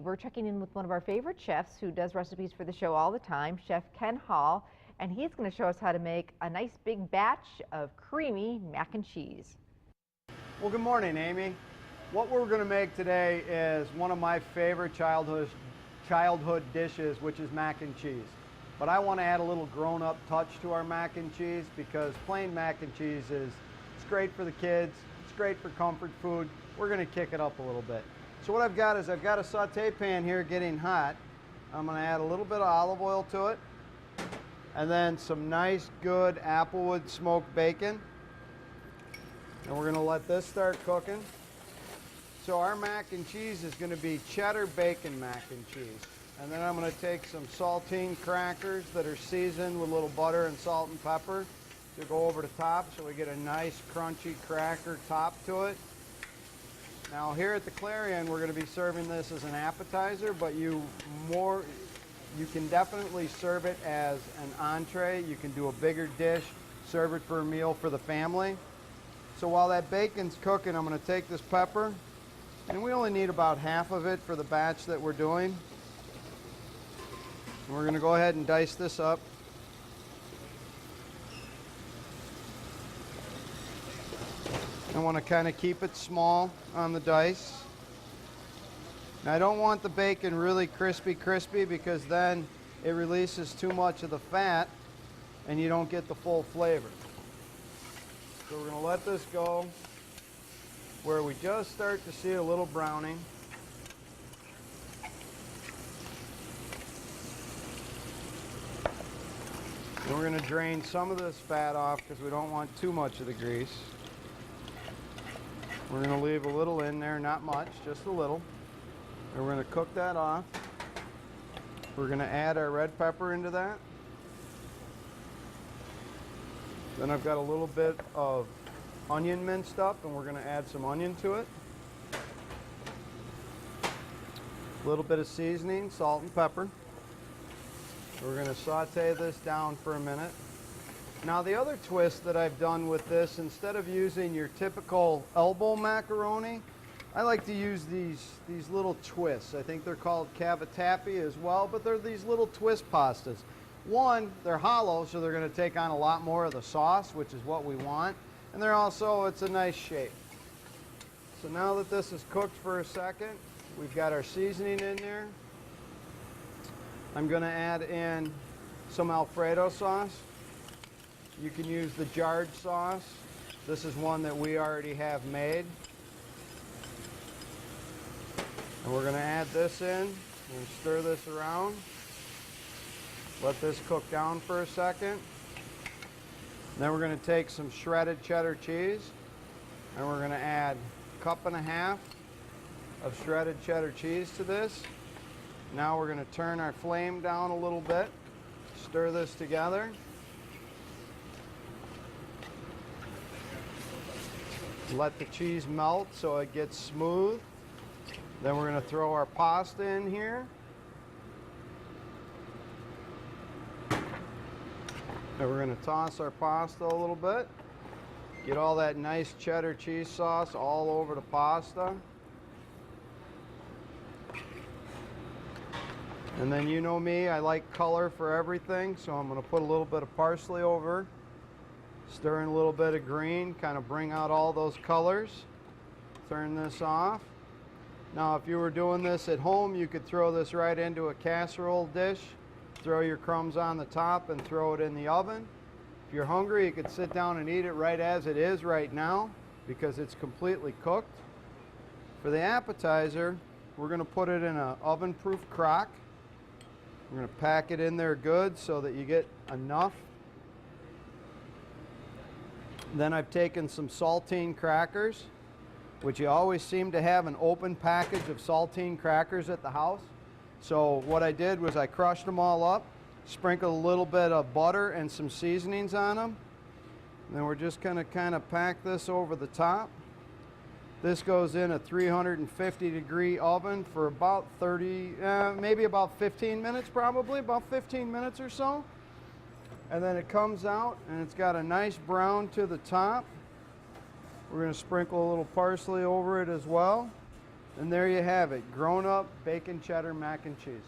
we're checking in with one of our favorite chefs who does recipes for the show all the time, Chef Ken Hall, and he's going to show us how to make a nice big batch of creamy mac and cheese. Well, good morning, Amy. What we're going to make today is one of my favorite childhood dishes, which is mac and cheese. But I want to add a little grown-up touch to our mac and cheese because plain mac and cheese it's great for the kids, it's great for comfort food. We're going to kick it up a little bit. So what I've got is I've got a saute pan here getting hot. I'm going to add a little bit of olive oil to it and then some nice good applewood smoked bacon. And we're going to let this start cooking. So our mac and cheese is going to be cheddar bacon mac and cheese. And then I'm going to take some saltine crackers that are seasoned with a little butter and salt and pepper to go over the top so we get a nice crunchy cracker top to it. Now here at the Clarion we're going to be serving this as an appetizer, but you can definitely serve it as an entree. You can do a bigger dish, serve it for a meal for the family. So while that bacon's cooking, I'm going to take this pepper, and we only need about half of it for the batch that we're doing. And we're going to go ahead and dice this up. I want to kind of keep it small on the dice. Now I don't want the bacon really crispy because then it releases too much of the fat and you don't get the full flavor. So we're going to let this go where we just start to see a little browning. And we're going to drain some of this fat off because we don't want too much of the grease. We're going to leave a little in there, not much, just a little. And we're going to cook that off. We're going to add our red pepper into that. Then I've got a little bit of onion minced up, and we're going to add some onion to it. A little bit of seasoning, salt and pepper. We're going to saute this down for a minute. Now the other twist that I've done with this, instead of using your typical elbow macaroni, I like to use these little twists. I think they're called cavatappi as well, but they're these little twist pastas. One, they're hollow, so they're going to take on a lot more of the sauce, which is what we want. And they're also, it's a nice shape. So now that this is cooked for a second, we've got our seasoning in there. I'm going to add in some Alfredo sauce. You can use the jarred sauce. This is one that we already have made. And we're going to add this in and stir this around. Let this cook down for a second. Then we're going to take some shredded cheddar cheese and we're going to add 1.5 cups of shredded cheddar cheese to this. Now we're going to turn our flame down a little bit, stir this together. Let the cheese melt so it gets smooth. Then we're going to throw our pasta in here. And we're going to toss our pasta a little bit. Get all that nice cheddar cheese sauce all over the pasta. And then you know me, I like color for everything, so I'm going to put a little bit of parsley over. Stir in a little bit of green, kind of bring out all those colors. Turn this off. Now if you were doing this at home, you could throw this right into a casserole dish. Throw your crumbs on the top and throw it in the oven. If you're hungry, you could sit down and eat it right as it is right now because it's completely cooked. For the appetizer, we're going to put it in an oven-proof crock. We're going to pack it in there good so that you get enough. Then I've taken some saltine crackers, which you always seem to have an open package of saltine crackers at the house. So what I did was I crushed them all up, sprinkled a little bit of butter and some seasonings on them. And then we're just going to kind of pack this over the top. This goes in a 350-degree oven for about maybe about 15 minutes probably, about 15 minutes or so. And then it comes out and it's got a nice brown to the top. We're going to sprinkle a little parsley over it as well. And there you have it, grown-up bacon cheddar mac and cheese.